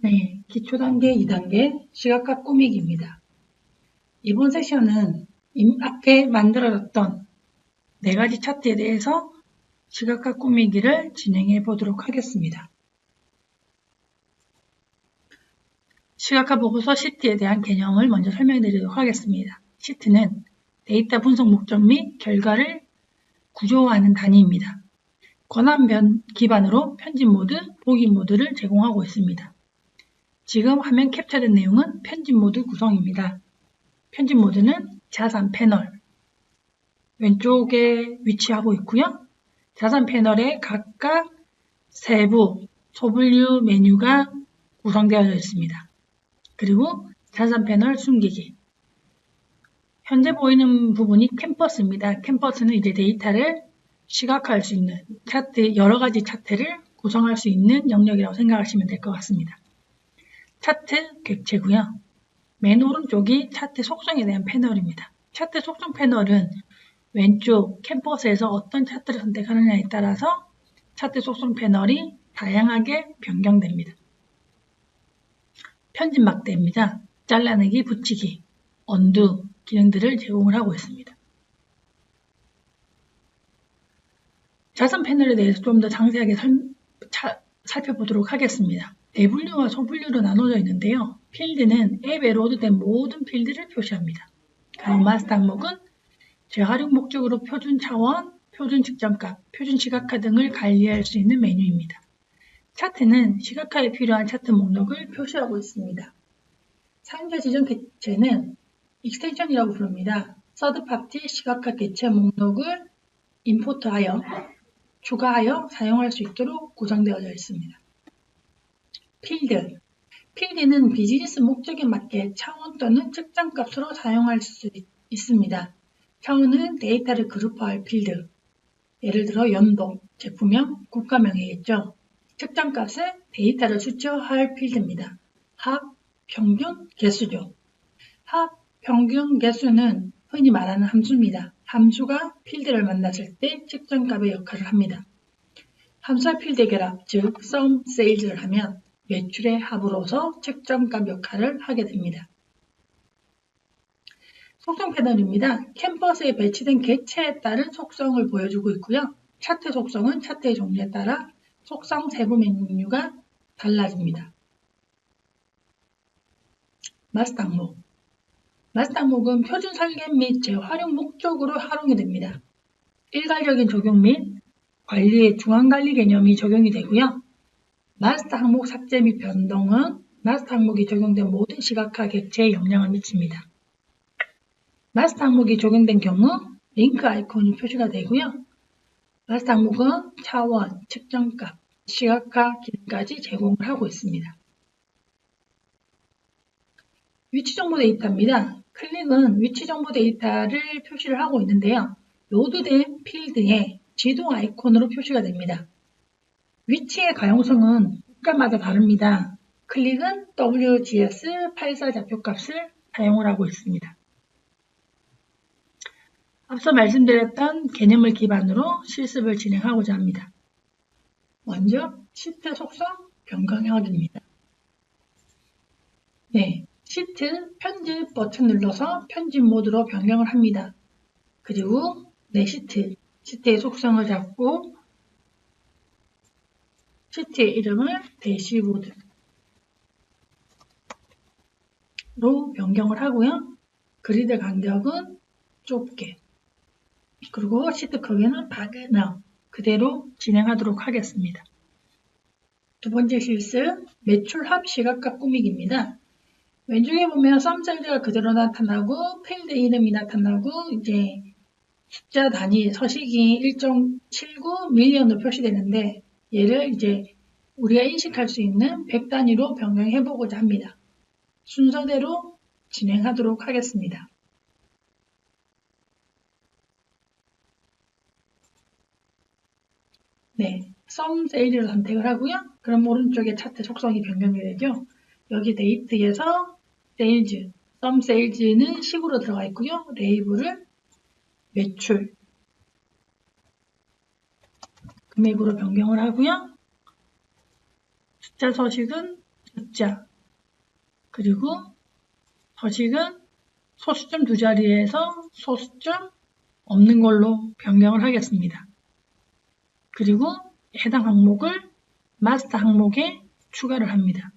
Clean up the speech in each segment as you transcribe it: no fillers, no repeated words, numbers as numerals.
네, 기초 단계 2단계 시각화 꾸미기입니다. 이번 세션은 앞에 만들어졌던 4가지 차트에 대해서 시각화 꾸미기를 진행해 보도록 하겠습니다. 시각화 보고서 시트에 대한 개념을 먼저 설명드리도록 하겠습니다. 시트는 데이터 분석 목적 및 결과를 구조화하는 단위입니다. 권한 기반으로 편집 모드, 보기 모드를 제공하고 있습니다. 지금 화면 캡처된 내용은 편집 모드 구성입니다. 편집 모드는 자산 패널 왼쪽에 위치하고 있고요. 자산 패널에 각각 세부 소분류 메뉴가 구성되어 있습니다. 그리고 자산 패널 숨기기. 현재 보이는 부분이 캔버스입니다. 캔버스는 이제 데이터를 시각화할 수 있는 차트, 여러 가지 차트를 구성할 수 있는 영역이라고 생각하시면 될 것 같습니다. 차트 객체고요. 맨 오른쪽이 차트 속성에 대한 패널입니다. 차트 속성 패널은 왼쪽 캔버스에서 어떤 차트를 선택하느냐에 따라서 차트 속성 패널이 다양하게 변경됩니다. 편집 막대입니다. 잘라내기, 붙이기, 언두 기능들을 제공을 하고 있습니다. 자산 패널에 대해서 좀 더 장세하게 살펴보도록 하겠습니다. 대분류와 소분류로 나눠져 있는데요. 필드는 앱에 로드된 모든 필드를 표시합니다. 그리고 마스터 항목은 재활용 목적으로 표준 차원, 표준 측정값, 표준 시각화 등을 관리할 수 있는 메뉴입니다. 차트는 시각화에 필요한 차트 목록을 표시하고 있습니다. 사용자 지정 객체는 익스텐션이라고 부릅니다. 서드파티 시각화 객체 목록을 임포트하여 추가하여 사용할 수 있도록 구성되어져 있습니다. 필드는 비즈니스 목적에 맞게 차원 또는 측정값으로 사용할 수 있습니다. 차원은 데이터를 그룹화할 필드, 예를 들어 연도, 제품명, 국가명이겠죠. 측정값은 데이터를 수치화할 필드입니다. 합, 평균, 개수죠. 합, 평균, 개수는 흔히 말하는 함수입니다. 함수가 필드를 만났을 때 측정값의 역할을 합니다. 함수와 필드의 결합, 즉 sum sales를 하면 매출의 합으로서 측정값 역할을 하게 됩니다. 속성 패널입니다. 캔버스에 배치된 객체에 따른 속성을 보여주고 있고요. 차트 속성은 차트의 종류에 따라 속성 세부 메뉴가 달라집니다. 마스터 항목. 마스터 항목은 표준 설계 및 재활용 목적으로 활용이 됩니다. 일괄적인 적용 및 관리의 중앙관리 개념이 적용이 되고요. 마스터 항목 삭제 및 변동은 마스터 항목이 적용된 모든 시각화 객체에 영향을 미칩니다. 마스터 항목이 적용된 경우 링크 아이콘이 표시가 되고요. 마스터 항목은 차원, 측정값, 시각화 기능까지 제공을 하고 있습니다. 위치정보 데이터입니다. 클릭은 위치정보 데이터를 표시를 하고 있는데요. 로드된 필드에 지도 아이콘으로 표시가 됩니다. 위치의 가용성은 국가마다 다릅니다. 클릭은 WGS84 좌표값을 사용을 하고 있습니다. 앞서 말씀드렸던 개념을 기반으로 실습을 진행하고자 합니다. 먼저 시트 속성 변경하기입니다. 네, 시트 편집 버튼 눌러서 편집 모드로 변경을 합니다. 그리고 내 시트의 속성을 잡고 시트의 이름을 대시보드로 변경을 하고요. 그리드 간격은 좁게, 그리고 시트 크기는 박너 그대로 진행하도록 하겠습니다. 두 번째 실습, 매출 합 시각화 꾸미기입니다. 왼쪽에 보면 썸 사이즈가 그대로 나타나고 필드 이름이 나타나고 이제 숫자 단위 서식이 1.79 밀리언으로 표시되는데 얘를 이제 우리가 인식할 수 있는 100 단위로 변경해 보고자 합니다. 순서대로 진행하도록 하겠습니다. 네, 썸 세일을 선택을 하고요. 그럼 오른쪽에 차트 속성이 변경이 되죠. 여기 데이트에서 세일즈, 썸 세일즈는 식으로 들어가 있고요. 레이블을 매출, 금액으로 변경을 하고요. 숫자 서식은 숫자, 그리고 서식은 소수점 두 자리에서 소수점 없는 걸로 변경을 하겠습니다. 그리고 해당 항목을 마스터 항목에 추가를 합니다.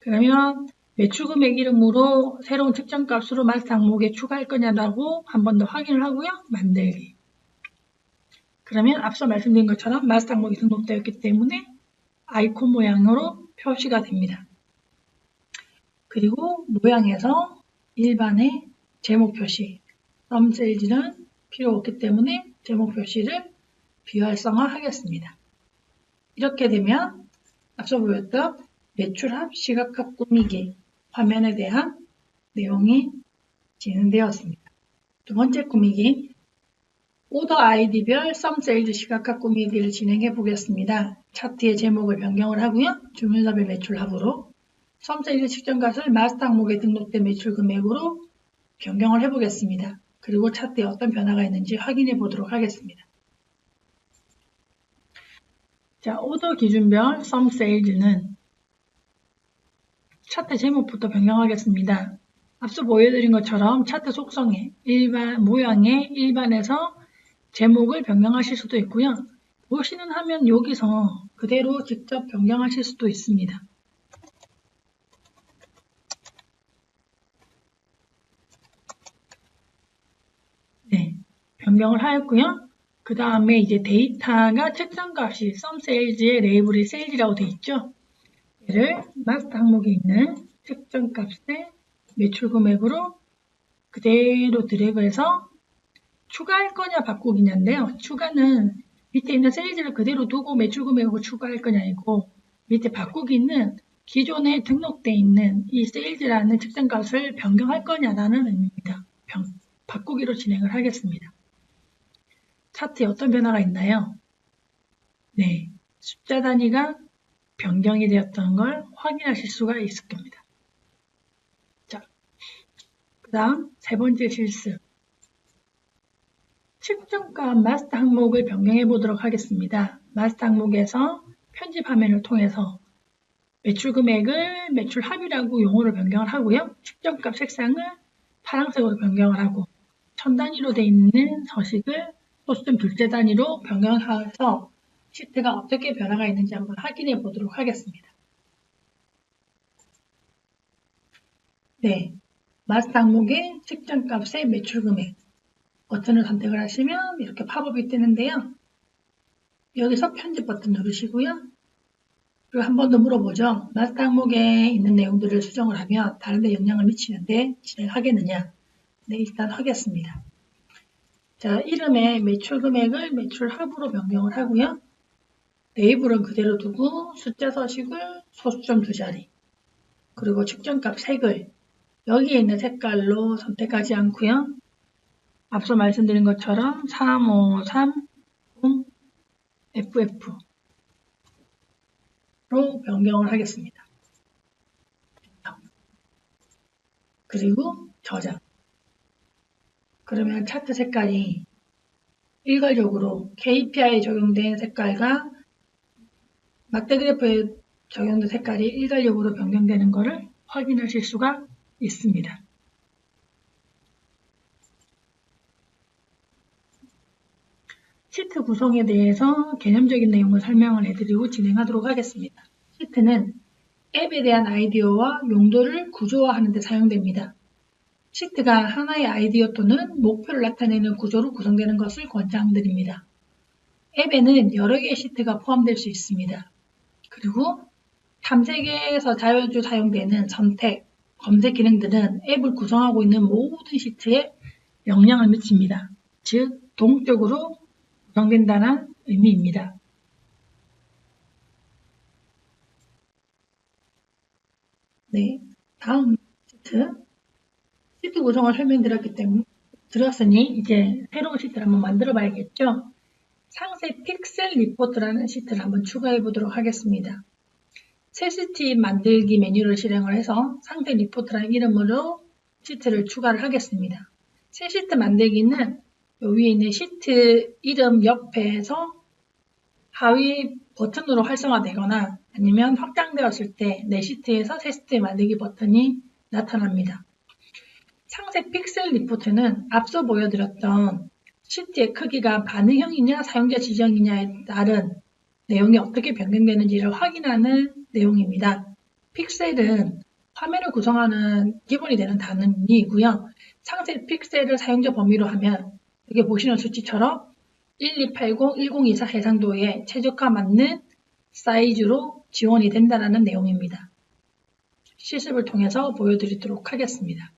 그러면 매출 금액 이름으로 새로운 측정 값으로 마스터 항목에 추가할 거냐라고 한 번 더 확인을 하고요. 만들기. 그러면 앞서 말씀드린 것처럼 마스터 항목이 등록되었기 때문에 아이콘 모양으로 표시가 됩니다. 그리고 모양에서 일반의 제목 표시, 썸세일즈는 필요 없기 때문에 제목 표시를 비활성화 하겠습니다. 이렇게 되면 앞서 보였던 매출합, 시각합 꾸미기 화면에 대한 내용이 진행되었습니다. 두 번째 꾸미기, 오더 아이디별 썸세일즈 시각합 꾸미기를 진행해 보겠습니다. 차트의 제목을 변경을 하고요. 주문섭의 매출합으로 썸세일즈 측정값을 마스터 항목에 등록된 매출 금액으로 변경을 해보겠습니다. 그리고 차트에 어떤 변화가 있는지 확인해 보도록 하겠습니다. 자, 오더 기준별 썸세일즈는 차트 제목부터 변경하겠습니다. 앞서 보여드린 것처럼 차트 속성에 모양의 일반에서 제목을 변경하실 수도 있고요. 보시는 화면 여기서 그대로 직접 변경하실 수도 있습니다. 네, 변경을 하였고요. 그 다음에 이제 데이터가 측정값이 썸세일즈의 레이블이 세일즈라고 되어 있죠. 얘를 마스터 항목에 있는 측정값의 매출 금액으로 그대로 드래그해서 추가할 거냐 바꾸기냐인데요. 추가는 밑에 있는 세일즈를 그대로 두고 매출 금액으로 추가할 거냐이고, 밑에 바꾸기는 기존에 등록되어 있는 이 세일즈라는 측정값을 변경할 거냐라는 의미입니다. 바꾸기로 진행을 하겠습니다. 차트에 어떤 변화가 있나요? 네, 숫자 단위가 변경이 되었던 걸 확인하실 수가 있을 겁니다. 자, 그 다음 세 번째 실수. 측정값 마스터 항목을 변경해 보도록 하겠습니다. 마스터 항목에서 편집 화면을 통해서 매출 금액을 매출 합이라고 용어를 변경을 하고요. 측정값 색상을 파란색으로 변경을 하고 천 단위로 되어 있는 서식을 소수점 둘째 단위로 변경해서 시트가 어떻게 변화가 있는지 한번 확인해 보도록 하겠습니다. 네, 마스터 항목의 측정값의 매출 금액 버튼을 선택을 하시면 이렇게 팝업이 뜨는데요. 여기서 편집 버튼 누르시고요. 그리고 한 번 더 물어보죠. 마스터 항목에 있는 내용들을 수정을 하면 다른 데 영향을 미치는데 진행하겠느냐? 네, 일단 하겠습니다. 자, 이름에 매출 금액을 매출 합으로 변경을 하고요. 레이블은 그대로 두고 숫자 서식을 소수점 두 자리, 그리고 측정값 색을 여기에 있는 색깔로 선택하지 않고요. 앞서 말씀드린 것처럼 3530FF로 변경을 하겠습니다. 그리고 저장. 그러면 차트 색깔이 일괄적으로 KPI에 적용된 색깔과 막대 그래프에 적용된 색깔이 일괄적으로 변경되는 것을 확인하실 수가 있습니다. 시트 구성에 대해서 개념적인 내용을 설명을 해드리고 진행하도록 하겠습니다. 시트는 앱에 대한 아이디어와 용도를 구조화하는 데 사용됩니다. 시트가 하나의 아이디어 또는 목표를 나타내는 구조로 구성되는 것을 권장드립니다. 앱에는 여러 개의 시트가 포함될 수 있습니다. 그리고 탐색에서 자주 사용되는 선택, 검색 기능들은 앱을 구성하고 있는 모든 시트에 영향을 미칩니다. 즉, 동적으로 구성된다는 의미입니다. 네, 다음 시트 구성을 설명드렸으니 이제 새로운 시트를 한번 만들어 봐야겠죠. 상세 픽셀 리포트라는 시트를 한번 추가해 보도록 하겠습니다. 새 시트 만들기 메뉴를 실행을 해서 상세 리포트라는 이름으로 시트를 추가를 하겠습니다. 새 시트 만들기는 요 위에 있는 시트 이름 옆에서 하위 버튼으로 활성화되거나 아니면 확장되었을 때 내 시트에서 새 시트 만들기 버튼이 나타납니다. 상세 픽셀 리포트는 앞서 보여드렸던 시트의 크기가 반응형이냐 사용자 지정이냐에 따른 내용이 어떻게 변경되는지를 확인하는 내용입니다. 픽셀은 화면을 구성하는 기본이 되는 단위이고요. 상세 픽셀을 사용자 범위로 하면 여기 보시는 수치처럼 1280, 1024 해상도에 최적화 맞는 사이즈로 지원이 된다는 내용입니다. 실습을 통해서 보여드리도록 하겠습니다.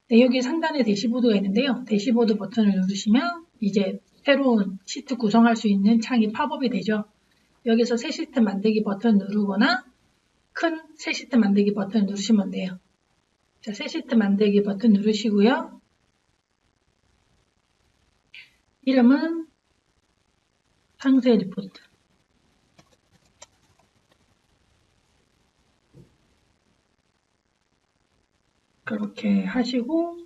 네, 여기 상단에 대시보드가 있는데요. 대시보드 버튼을 누르시면 이제 새로운 시트 구성할 수 있는 창이 팝업이 되죠. 여기서 새 시트 만들기 버튼 누르거나 큰 새 시트 만들기 버튼 누르시면 돼요. 자, 새 시트 만들기 버튼 누르시고요. 이름은 상세 리포트. 그렇게 하시고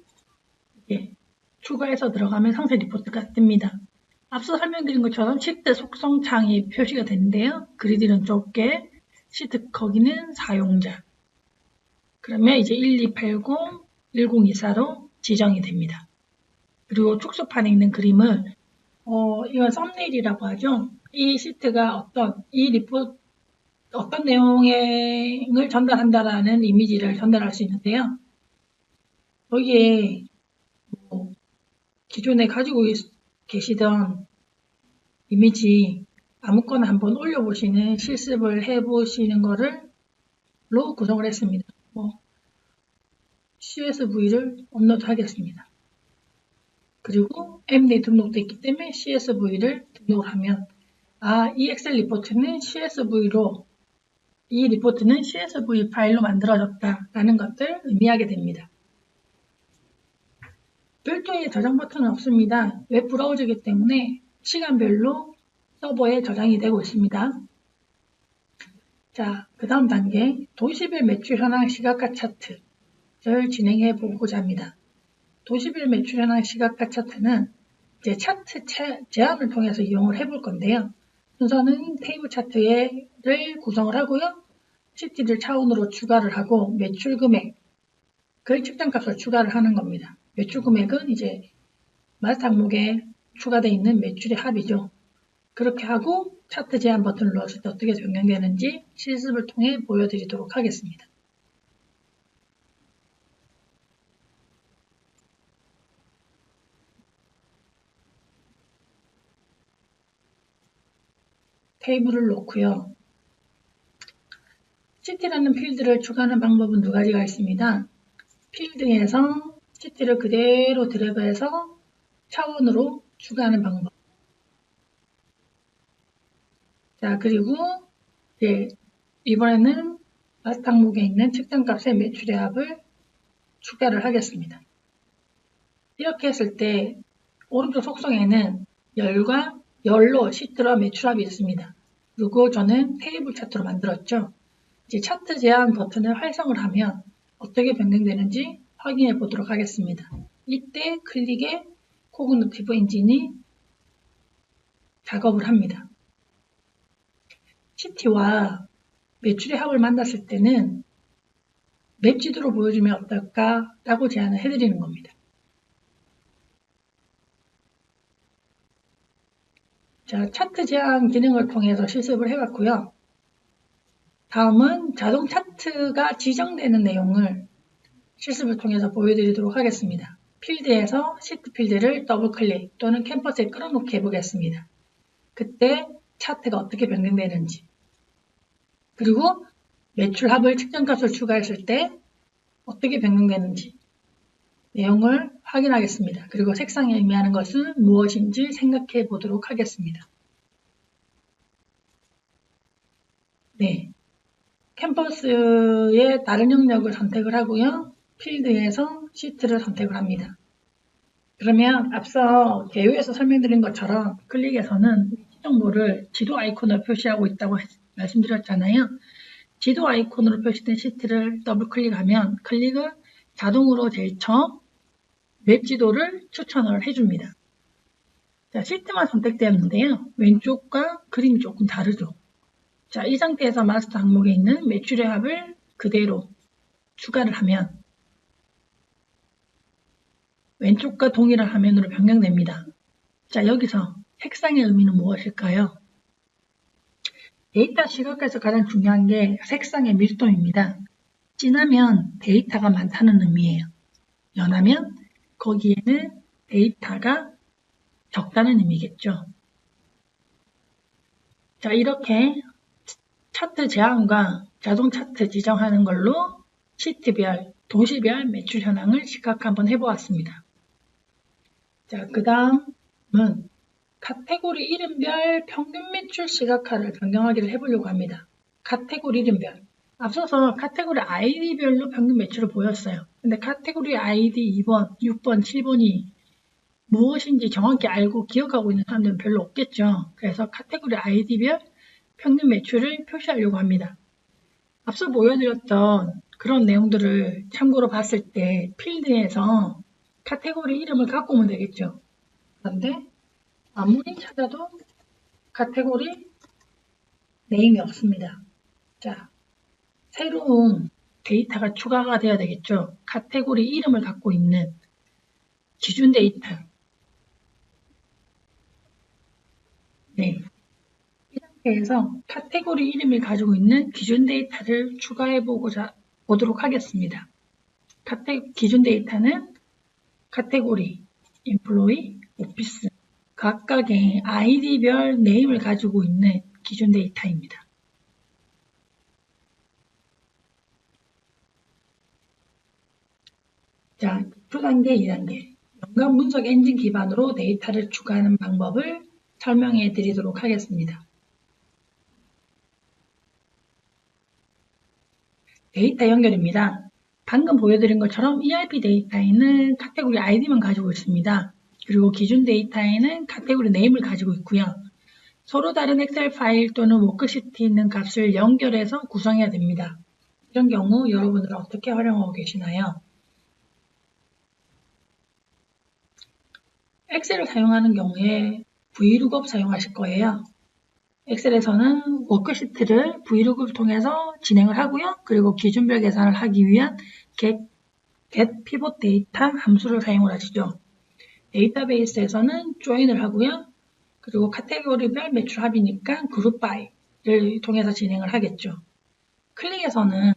이제 추가해서 들어가면 상세 리포트가 뜹니다. 앞서 설명드린 것처럼 시트 속성 창이 표시가 되는데요. 그리드는 좁게, 시트 거기는 사용자. 그러면 이제 1280, 1024로 지정이 됩니다. 그리고 축소판에 있는 그림을 이건 썸네일이라고 하죠. 이 시트가 어떤 내용을 전달한다라는 이미지를 전달할 수 있는데요. 여기에 기존에 가지고 계시던 이미지 아무거나 한번 올려보시는 실습을 해보시는 거로 구성을 했습니다. CSV를 업로드 하겠습니다. 그리고 MD 등록되어 있기 때문에 CSV를 등록을 하면 이 엑셀 리포트는 이 리포트는 CSV 파일로 만들어졌다라는 것을 의미하게 됩니다. 별도의 저장 버튼은 없습니다. 웹 브라우저이기 때문에 시간별로 서버에 저장이 되고 있습니다. 자, 그 다음 단계 도시별 매출 현황 시각화 차트를 진행해 보고자 합니다. 도시별 매출 현황 시각화 차트는 이제 차트 제안을 통해서 이용을 해볼 건데요. 순서는 테이블 차트를 구성을 하고요. 시티를 차원으로 추가를 하고 매출 금액, 그 측정값을 추가를 하는 겁니다. 매출 금액은 이제 마스터 항목에 추가되어 있는 매출의 합이죠. 그렇게 하고 차트 제한 버튼을 눌렀을 때 어떻게 변경되는지 실습을 통해 보여드리도록 하겠습니다. 테이블을 놓고요. 시티라는 필드를 추가하는 방법은 두 가지가 있습니다. 필드에서 시티를 그대로 드래그해서 차원으로 추가하는 방법. 자, 그리고 이번에는 마스터 항목에 있는 측정값의 매출의 합을 추가를 하겠습니다. 이렇게 했을 때 오른쪽 속성에는 열로 시트와 매출합이 있습니다. 그리고 저는 테이블 차트로 만들었죠. 이제 차트 제한 버튼을 활성을 하면 어떻게 변경되는지 확인해 보도록 하겠습니다. 이때 클릭에 코그니티브 엔진이 작업을 합니다. 시티와 매출의 합을 만났을 때는 맵 지도로 보여주면 어떨까라고 제안을 해드리는 겁니다. 자, 차트 제한 기능을 통해서 실습을 해봤고요. 다음은 자동 차트가 지정되는 내용을 실습을 통해서 보여드리도록 하겠습니다. 필드에서 시트 필드를 더블 클릭 또는 캠퍼스에 끌어놓게 해보겠습니다. 그때 차트가 어떻게 변경되는지, 그리고 매출 합을 측정값을 추가했을 때 어떻게 변경되는지 내용을 확인하겠습니다. 그리고 색상이 의미하는 것은 무엇인지 생각해 보도록 하겠습니다. 네, 캠퍼스의 다른 영역을 선택을 하고요. 필드에서 시트를 선택을 합니다. 그러면 앞서 개요에서 설명드린 것처럼 클릭에서는 위치 정보를 지도 아이콘으로 표시하고 있다고 말씀드렸잖아요. 지도 아이콘으로 표시된 시트를 더블 클릭하면 클릭은 자동으로 제일 처음 웹 지도를 추천을 해줍니다. 자, 시트만 선택되었는데요. 왼쪽과 그림이 조금 다르죠. 자, 이 상태에서 마스터 항목에 있는 매출의 합을 그대로 추가를 하면 왼쪽과 동일한 화면으로 변경됩니다. 자, 여기서 색상의 의미는 무엇일까요? 데이터 시각화에서 가장 중요한 게 색상의 밀도입니다. 진하면 데이터가 많다는 의미예요. 연하면 거기에는 데이터가 적다는 의미겠죠. 자, 이렇게 차트 제한과 자동 차트 지정하는 걸로 시트별, 도시별 매출 현황을 시각화 한번 해보았습니다. 자, 그 다음은 카테고리 이름별 평균 매출 시각화를 변경하기를 해보려고 합니다. 카테고리 이름별. 앞서서 카테고리 아이디별로 평균 매출을 보였어요. 근데 카테고리 아이디 2번, 6번, 7번이 무엇인지 정확히 알고 기억하고 있는 사람들은 별로 없겠죠. 그래서 카테고리 아이디별 평균 매출을 표시하려고 합니다. 앞서 보여드렸던 그런 내용들을 참고로 봤을 때 필드에서 카테고리 이름을 갖고 오면 되겠죠. 그런데 아무리 찾아도 카테고리 네임이 없습니다. 자, 새로운 데이터가 추가가 돼야 되겠죠. 카테고리 이름을 갖고 있는 기준 데이터. 네. 이 상태에서 카테고리 이름을 가지고 있는 기준 데이터를 추가해 보도록 하겠습니다. 기준 데이터는 카테고리, 인플로이, 오피스 각각의 아이디별 네임을 가지고 있는 기준 데이터입니다. 자, 1단계, 2단계. 연관 분석 엔진 기반으로 데이터를 추가하는 방법을 설명해 드리도록 하겠습니다. 데이터 연결입니다. 방금 보여드린 것처럼 ERP 데이터에는 카테고리 아이디만 가지고 있습니다. 그리고 기준 데이터에는 카테고리 네임을 가지고 있고요. 서로 다른 엑셀 파일 또는 워크시트에 있는 값을 연결해서 구성해야 됩니다. 이런 경우 여러분들은 어떻게 활용하고 계시나요? 엑셀을 사용하는 경우에 VLOOKUP 사용하실 거예요. 엑셀에서는 워크시트를 VLOOKUP을 통해서 진행을 하고요. 그리고 기준별 계산을 하기 위한 getPivotData 함수를 사용을 하시죠. 데이터베이스에서는 join을 하고요. 그리고 카테고리별 매출 합이니까 그룹 바이를 통해서 진행을 하겠죠. 클릭에서는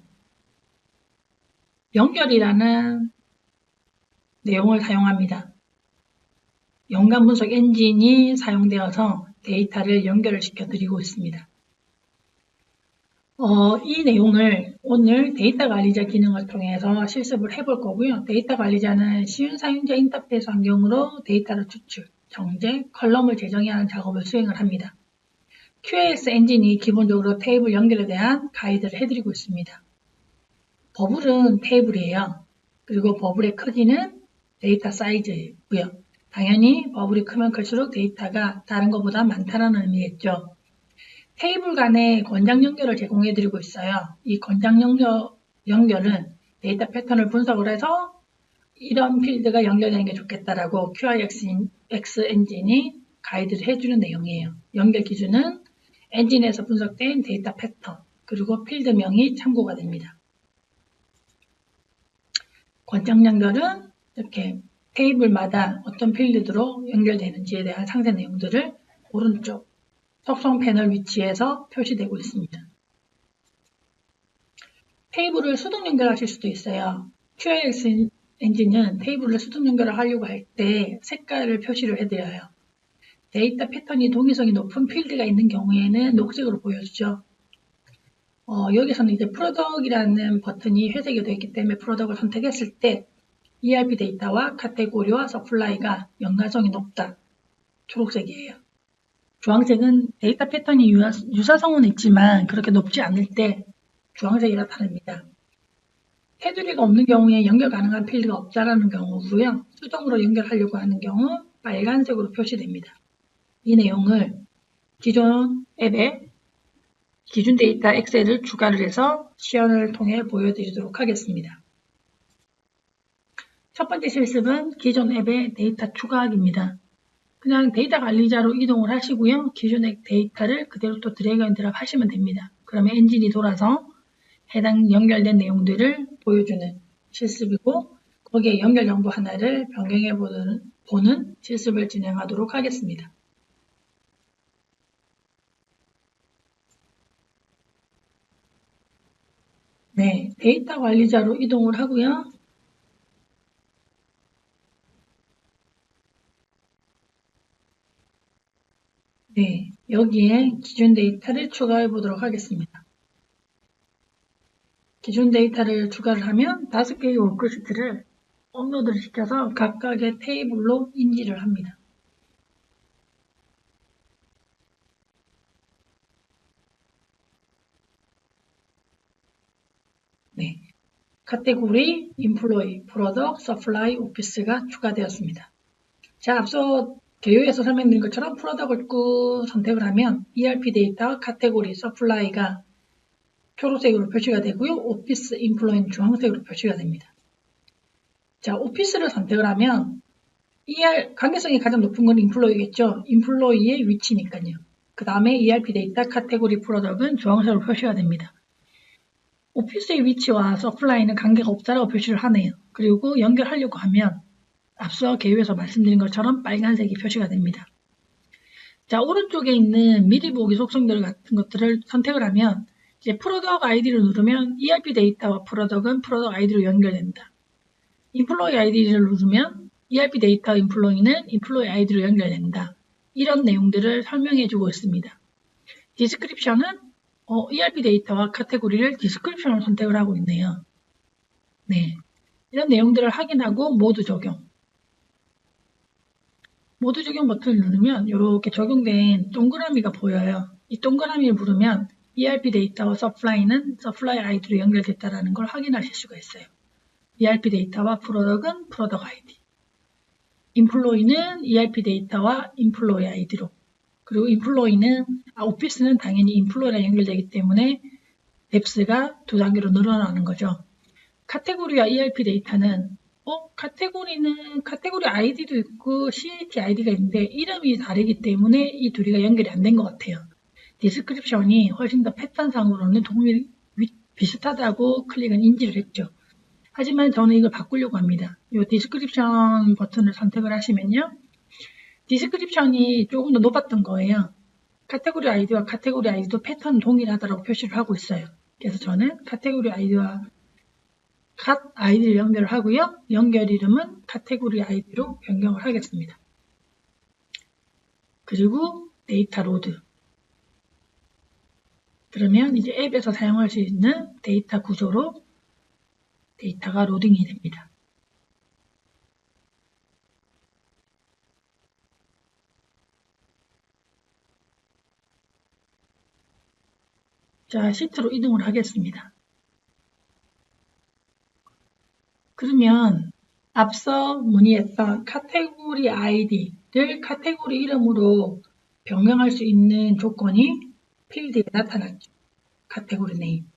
연결이라는 내용을 사용합니다. 연관 분석 엔진이 사용되어서 데이터를 연결을 시켜드리고 있습니다. 이 내용을 오늘 데이터 관리자 기능을 통해서 실습을 해볼 거고요. 데이터 관리자는 쉬운 사용자 인터페이스 환경으로 데이터를 추출, 정제, 컬럼을 제정해야 하는 작업을 수행을 합니다. QAS 엔진이 기본적으로 테이블 연결에 대한 가이드를 해드리고 있습니다. 버블은 테이블이에요. 그리고 버블의 크기는 데이터 사이즈이고요. 당연히 버블이 크면 클수록 데이터가 다른 것보다 많다는 의미겠죠. 테이블 간의 권장 연결을 제공해드리고 있어요. 이 권장 연결은 데이터 패턴을 분석을 해서 이런 필드가 연결되는 게 좋겠다라고 QIX 엔진이 가이드를 해주는 내용이에요. 연결 기준은 엔진에서 분석된 데이터 패턴, 그리고 필드명이 참고가 됩니다. 권장 연결은 이렇게 테이블마다 어떤 필드로 연결되는지에 대한 상세 내용들을 오른쪽 속성 패널 위치에서 표시되고 있습니다. 테이블을 수동 연결하실 수도 있어요. QAX 엔진은 테이블을 수동 연결을 하려고 할 때 색깔을 표시를 해드려요. 데이터 패턴이 동일성이 높은 필드가 있는 경우에는 녹색으로 보여주죠. 여기서는 이제 프로덕이라는 버튼이 회색이 되어 있기 때문에 프로덕을 선택했을 때 ERP 데이터와 카테고리와 서플라이가 연관성이 높다. 초록색이에요. 주황색은 데이터 패턴이 유사성은 있지만 그렇게 높지 않을 때 주황색이 나타납니다. 테두리가 없는 경우에 연결 가능한 필드가 없다라는 경우고요. 수동으로 연결하려고 하는 경우 빨간색으로 표시됩니다. 이 내용을 기존 앱에 기준 데이터 엑셀을 추가를 해서 시연을 통해 보여드리도록 하겠습니다. 첫 번째 실습은 기존 앱의 데이터 추가하기입니다. 그냥 데이터 관리자로 이동을 하시고요. 기존의 데이터를 그대로 또 드래그 앤 드랍 하시면 됩니다. 그러면 엔진이 돌아서 해당 연결된 내용들을 보여주는 실습이고 거기에 연결 정보 하나를 변경해 보는 실습을 진행하도록 하겠습니다. 네, 데이터 관리자로 이동을 하고요. 네, 여기에 기존 데이터를 추가해 보도록 하겠습니다. 기존 데이터를 추가를 하면 5개의 워크시트를 업로드를 시켜서 각각의 테이블로 인지를 합니다. 네, 카테고리, 인플로이, 프로덕트, 서플라이, 오피스가 추가되었습니다. 자, 앞서 개요에서 설명드린 것처럼 프로덕트를 꾹 선택을 하면 ERP 데이터, 카테고리, 서플라이가 초록색으로 표시가 되고요. 오피스, 인플로이는 주황색으로 표시가 됩니다. 자, 오피스를 선택을 하면 관계성이 가장 높은 건 인플로이겠죠. 인플로이의 위치니까요. 그 다음에 ERP 데이터, 카테고리, 프로덕트는 주황색으로 표시가 됩니다. 오피스의 위치와 서플라이는 관계가 없다라고 표시를 하네요. 그리고 연결하려고 하면 앞서 개요에서 말씀드린 것처럼 빨간색이 표시가 됩니다. 자, 오른쪽에 있는 미리 보기 속성들 같은 것들을 선택을 하면 이제 프로덕트 아이디를 누르면 ERP 데이터와 프로덕트는 프로덕트 아이디로 연결된다. 인플로이 아이디를 누르면 ERP 데이터 인플로이는 인플로이 아이디로 연결된다. 이런 내용들을 설명해 주고 있습니다. 디스크립션은 ERP 데이터와 카테고리를 디스크립션으로 선택을 하고 있네요. 네, 이런 내용들을 확인하고 모두 적용. 모두 적용 버튼을 누르면 이렇게 적용된 동그라미가 보여요. 이 동그라미를 누르면 ERP 데이터와 서플라이는 서플라이 아이디로 연결됐다는 걸 확인하실 수가 있어요. ERP 데이터와 프로덕트는 프로덕트 아이디. 인플로이는 ERP 데이터와 인플로이 아이디로. 그리고 오피스는 당연히 인플로이랑 연결되기 때문에 뎁스가 2단계로 늘어나는 거죠. 카테고리와 ERP 데이터는 카테고리 아이디도 있고 CAT 아이디가 있는데 이름이 다르기 때문에 이 둘이가 연결이 안 된 것 같아요. 디스크립션이 훨씬 더 패턴상으로는 비슷하다고 클릭은 인지를 했죠. 하지만 저는 이걸 바꾸려고 합니다. 이 디스크립션 버튼을 선택을 하시면요. 디스크립션이 조금 더 높았던 거예요. 카테고리 아이디와 카테고리 아이디도 패턴 동일하다고 표시를 하고 있어요. 그래서 저는 카테고리 아이디와 cat 아이디를 연결을 하고요. 연결 이름은 카테고리 아이디로 변경을 하겠습니다. 그리고 데이터 로드. 그러면 이제 앱에서 사용할 수 있는 데이터 구조로 데이터가 로딩이 됩니다. 자, 시트로 이동을 하겠습니다. 그러면 앞서 문의했던 카테고리 아이디를 카테고리 이름으로 변경할 수 있는 조건이 필드에 나타났죠. 카테고리 네임.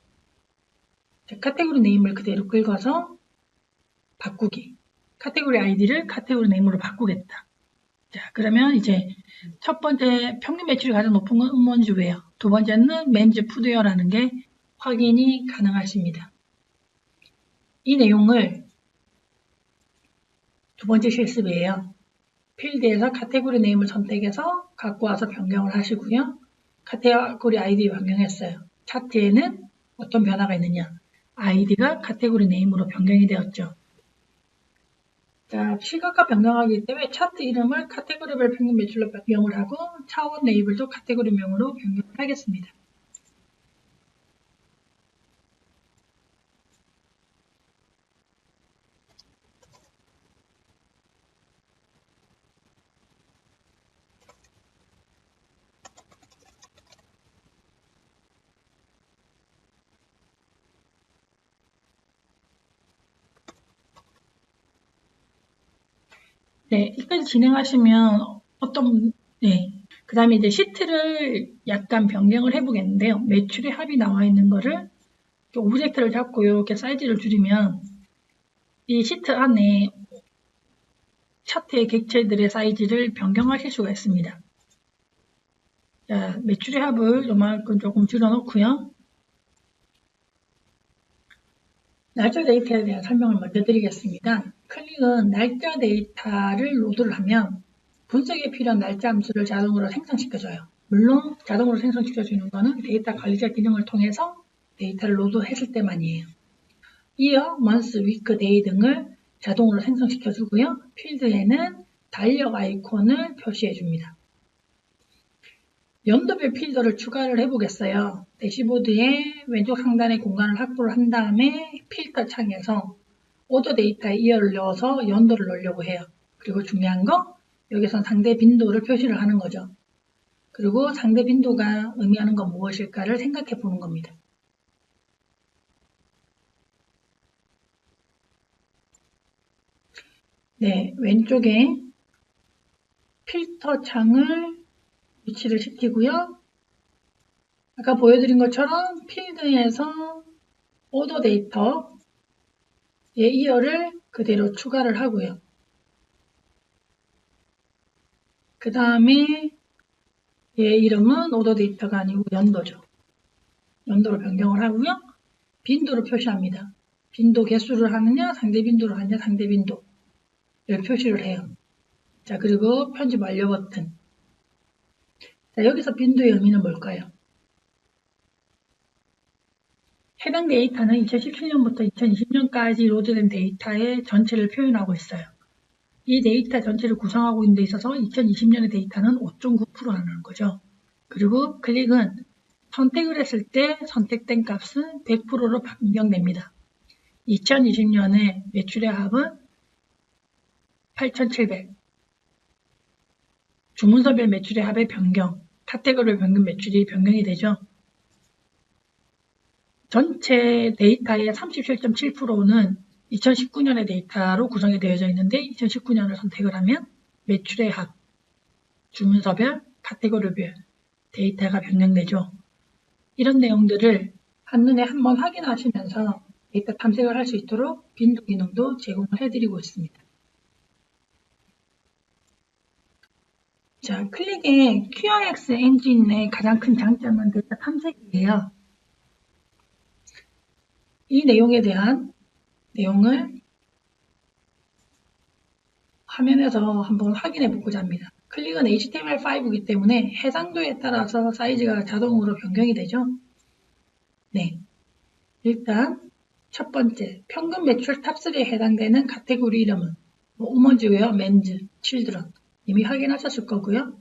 자, 카테고리 네임을 그대로 긁어서 바꾸기. 카테고리 아이디를 카테고리 네임으로 바꾸겠다. 자, 그러면 이제 첫 번째 평균 매출이 가장 높은 건 음원주웨어. 두 번째는 맨즈 푸드웨어라는 게 확인이 가능하십니다. 이 내용을 두 번째 실습이에요. 필드에서 카테고리 네임을 선택해서 갖고 와서 변경을 하시고요. 카테고리 아이디 변경했어요. 차트에는 어떤 변화가 있느냐. 아이디가 카테고리 네임으로 변경이 되었죠. 자, 시각화 변경하기 때문에 차트 이름을 카테고리별 평균 매출로 변경을 하고 차원 레이블도 카테고리명으로 변경을 하겠습니다. 네, 여기까지 진행하시면 그 다음에 이제 시트를 약간 변경을 해보겠는데요. 매출의 합이 나와 있는 거를 오브젝트를 잡고 이렇게 사이즈를 줄이면 이 시트 안에 차트의 객체들의 사이즈를 변경하실 수가 있습니다. 자, 매출의 합을 요만큼 조금 줄여놓고요. 날짜 데이터에 대한 설명을 먼저 드리겠습니다. 클릭은 날짜 데이터를 로드를 하면 분석에 필요한 날짜 함수를 자동으로 생성시켜줘요. 물론 자동으로 생성시켜주는 것은 데이터 관리자 기능을 통해서 데이터를 로드했을 때만이에요. year, month, week, day 등을 자동으로 생성시켜주고요. 필드에는 달력 아이콘을 표시해줍니다. 연도별 필더를 추가를 해보겠어요. 대시보드의 왼쪽 상단에 공간을 확보를 한 다음에 필터 창에서 오더 데이터에 이어를 넣어서 연도를 넣으려고 해요. 그리고 중요한 거 여기선 상대 빈도를 표시를 하는 거죠. 그리고 상대 빈도가 의미하는 건 무엇일까를 생각해 보는 겁니다. 네, 왼쪽에 필터 창을 위치를 시키고요. 아까 보여드린 것처럼 필드에서 오더 데이터의 이어를 그대로 추가를 하고요. 그 다음에 얘 이름은 오더 데이터가 아니고 연도죠. 연도로 변경을 하고요. 빈도를 표시합니다. 빈도 개수를 하느냐, 상대 빈도를 하느냐, 상대 빈도를 표시를 해요. 자, 그리고 편집 완료 버튼. 자, 여기서 빈도의 의미는 뭘까요? 해당 데이터는 2017년부터 2020년까지 로드된 데이터의 전체를 표현하고 있어요. 이 데이터 전체를 구성하고 있는 데 있어서 2020년의 데이터는 5.9%라는 거죠. 그리고 클릭은 선택을 했을 때 선택된 값은 100%로 변경됩니다. 2020년의 매출의 합은 8,700. 주문서별 매출의 합의 변경, 카테고리 변경 매출이 변경이 되죠. 전체 데이터의 37.7%는 2019년의 데이터로 구성이 되어져 있는데 2019년을 선택을 하면 매출의 합, 주문서별, 카테고리별 데이터가 변경되죠. 이런 내용들을 한눈에 한번 확인하시면서 데이터 탐색을 할 수 있도록 빈도 기능도 제공을 해드리고 있습니다. 자, 클릭의 QRX 엔진의 가장 큰 장점은 데이터 탐색이에요. 이 내용에 대한 내용을 화면에서 한번 확인해 보고자 합니다. 클릭은 HTML5이기 때문에 해상도에 따라서 사이즈가 자동으로 변경이 되죠. 네, 일단 첫 번째, 평균 매출 탑3에 해당되는 카테고리 이름은 우먼즈웨어, 맨즈, 칠드런 이미 확인하셨을 거고요.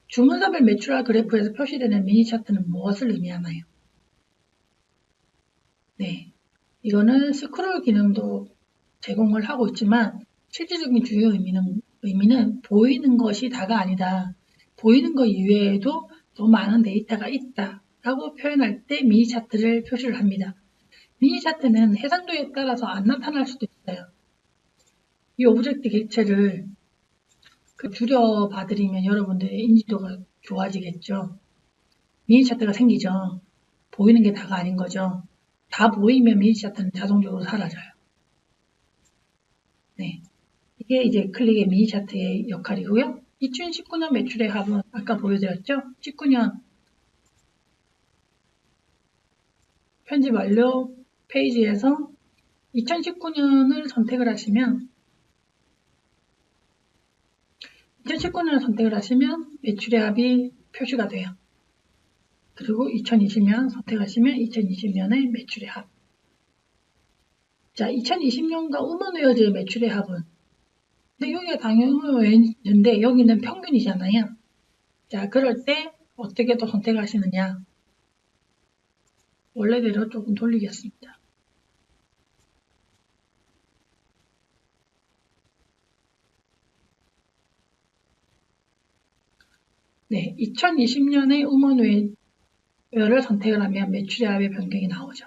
주문서별 매출화 그래프에서 표시되는 미니 차트는 무엇을 의미하나요? 네, 이거는 스크롤 기능도 제공을 하고 있지만 실질적인 주요 의미는 보이는 것이 다가 아니다. 보이는 것 이외에도 더 많은 데이터가 있다 라고 표현할 때 미니 차트를 표시를 합니다. 미니 차트는 해상도에 따라서 안 나타날 수도 있어요. 이 오브젝트 객체를 줄여봐드리면 여러분들의 인지도가 좋아지겠죠. 미니 차트가 생기죠. 보이는 게 다가 아닌 거죠. 다 보이면 미니 차트는 자동적으로 사라져요. 네, 이게 이제 클릭의 미니 차트의 역할이고요. 2019년 매출의 합은 아까 보여드렸죠. 19년 편집 완료 페이지에서 2019년을 선택을 하시면 매출의 합이 표시가 돼요. 그리고 2020년 선택하시면 2020년의 매출의 합. 자, 2020년과 우먼웨어즈의 매출의 합은 근데 여기가 당연히 우먼웨어즈인데 여기는 평균이잖아요. 자, 그럴 때 어떻게 또 선택하시느냐. 원래대로 조금 돌리겠습니다. 네, 2020년의 우먼웨어를 선택을 하면 매출의 합의 변경이 나오죠.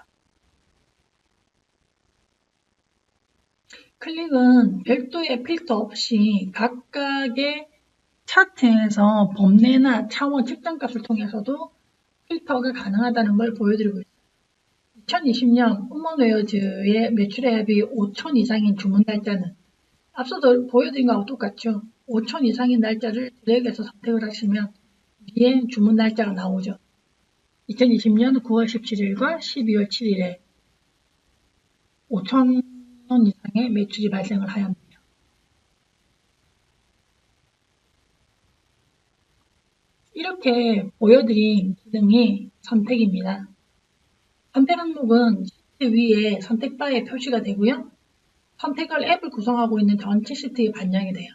클릭은 별도의 필터 없이 각각의 차트에서 범례나 차원 측정값을 통해서도 필터가 가능하다는 걸 보여드리고 있습니다. 2020년 우먼웨어즈의 매출의 합이 5천 이상인 주문 날짜는 앞서도 보여드린 거하고 똑같죠. 5천 이상인 날짜를 드래그해서 선택을 하시면 위에 주문 날짜가 나오죠. 2020년 9월 17일과 12월 7일에 5천 원 이상의 매출이 발생을 하였네요. 이렇게 보여드린 기능이 선택입니다. 선택 항목은 시트 위에 선택바에 표시가 되고요. 선택할 앱을 구성하고 있는 전체 시트에 반영이 돼요.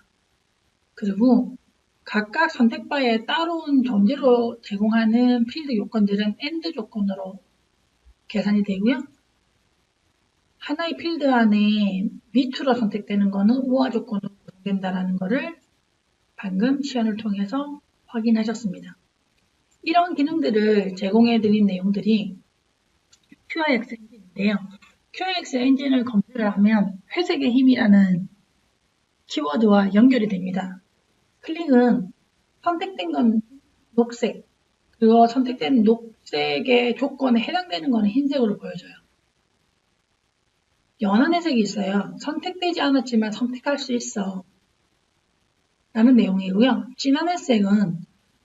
그리고 각각 선택바에 따로운 전제로 제공하는 필드 요건들은 AND 조건으로 계산이 되고요. 하나의 필드 안에 밑으로 선택되는 것은 우화 조건으로 구성된다는 것을 방금 시연을 통해서 확인하셨습니다. 이런 기능들을 제공해드린 내용들이 QIX 엔진인데요. QIX 엔진을 검색을 하면 회색의 힘이라는 키워드와 연결이 됩니다. 클릭은 선택된 건 녹색, 그리고 선택된 녹색의 조건에 해당되는 것은 흰색으로 보여져요. 연한 회색이 있어요. 선택되지 않았지만 선택할 수 있어 라는 내용이고요. 진한 회색은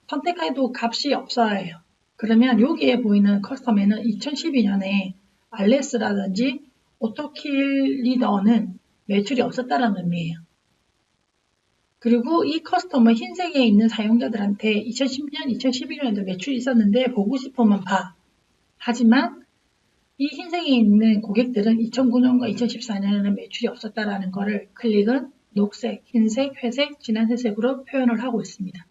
선택해도 값이 없어야 해요. 그러면 여기에 보이는 커스텀에는 2012년에 알레스라든지 오토킬 리더는 매출이 없었다는 의미예요. 그리고 이 커스텀은 흰색에 있는 사용자들한테 2010년, 2011년에도 매출이 있었는데 보고 싶으면 봐. 하지만 이 흰색에 있는 고객들은 2009년과 2014년에는 매출이 없었다라는 것을 클릭은 녹색, 흰색, 회색, 진한 회색으로 표현을 하고 있습니다.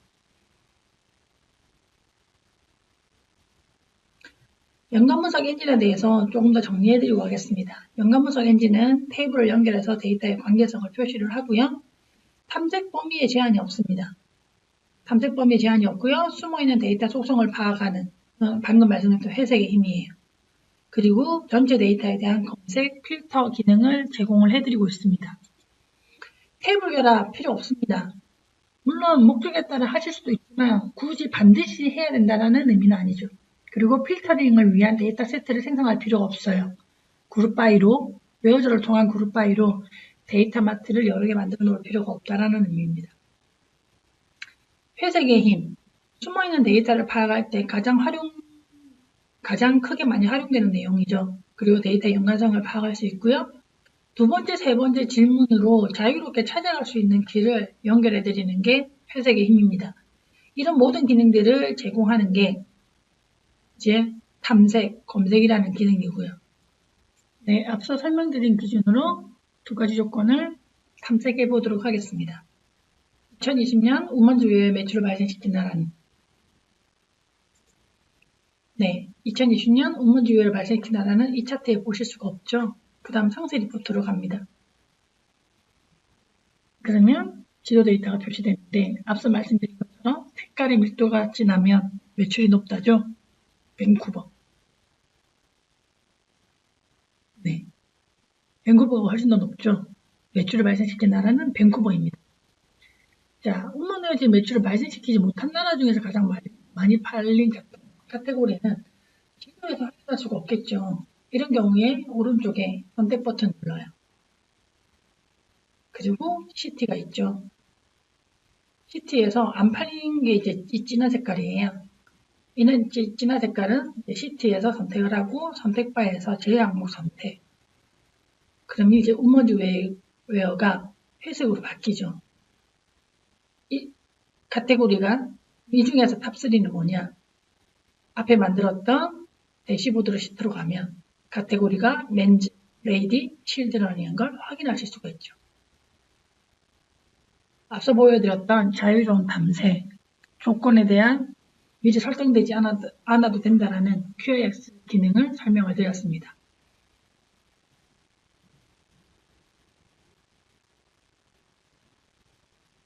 연관분석 엔진에 대해서 조금 더 정리해드리고 가겠습니다. 연관분석 엔진은 테이블을 연결해서 데이터의 관계성을 표시를 하고요. 탐색 범위에 제한이 없습니다. 탐색 범위에 제한이 없고요. 숨어있는 데이터 속성을 파악하는 방금 말씀드린 회색의 힘이에요. 그리고 전체 데이터에 대한 검색, 필터 기능을 제공을 해드리고 있습니다. 테이블 결합 필요 없습니다. 물론 목적에 따라 하실 수도 있지만 굳이 반드시 해야 된다는 의미는 아니죠. 그리고 필터링을 위한 데이터 세트를 생성할 필요가 없어요. 그룹 바이로, 웨어저를 통한 그룹 바이로 데이터 마트를 여러 개 만들어 놓을 필요가 없다는 의미입니다. 회색의 힘, 숨어있는 데이터를 파악할 때 가장 크게 많이 활용되는 내용이죠. 그리고 데이터 연관성을 파악할 수 있고요. 두 번째, 세 번째 질문으로 자유롭게 찾아갈 수 있는 길을 연결해 드리는 게 회색의 힘입니다. 이런 모든 기능들을 제공하는 게 이제 탐색, 검색이라는 기능이고요. 네, 앞서 설명드린 기준으로 두 가지 조건을 탐색해 보도록 하겠습니다. 2020년 우먼주의 매출을 발생시킨 나라는 네, 2020년 우먼주의를 발생시킨 나라는 이 차트에 보실 수가 없죠. 그 다음 상세 리포트로 갑니다. 그러면 지도 데이터가 표시되는데 앞서 말씀드린 것처럼 색깔의 밀도가 진하면 매출이 높다죠. 밴쿠버. 네, 밴쿠버가 훨씬 더 높죠. 매출을 발생시킨 나라는 밴쿠버입니다. 자, 우먼에어지 매출을 발생시키지 못한 나라 중에서 가장 많이 팔린 카테고리는 지도에서 확인할 수가 없겠죠. 이런 경우에 오른쪽에 선택 버튼 눌러요. 그리고 시티가 있죠. 시티에서 안 팔린 게 이제 이 진한 색깔이에요. 이는 진한 색깔은 시티에서 선택을 하고 선택바에서 제외항목 선택. 그러면 이제 우먼즈 웨어가 회색으로 바뀌죠. 이 카테고리가 이 중에서 탑3는 뭐냐? 앞에 만들었던 대시보드로 시트로 가면 카테고리가 맨즈, 레이디, 칠드런인 걸 확인하실 수가 있죠. 앞서 보여드렸던 자유로운 탐색, 조건에 대한 미리 설정되지 않아도 된다는 QAX 기능을 설명을 드렸습니다.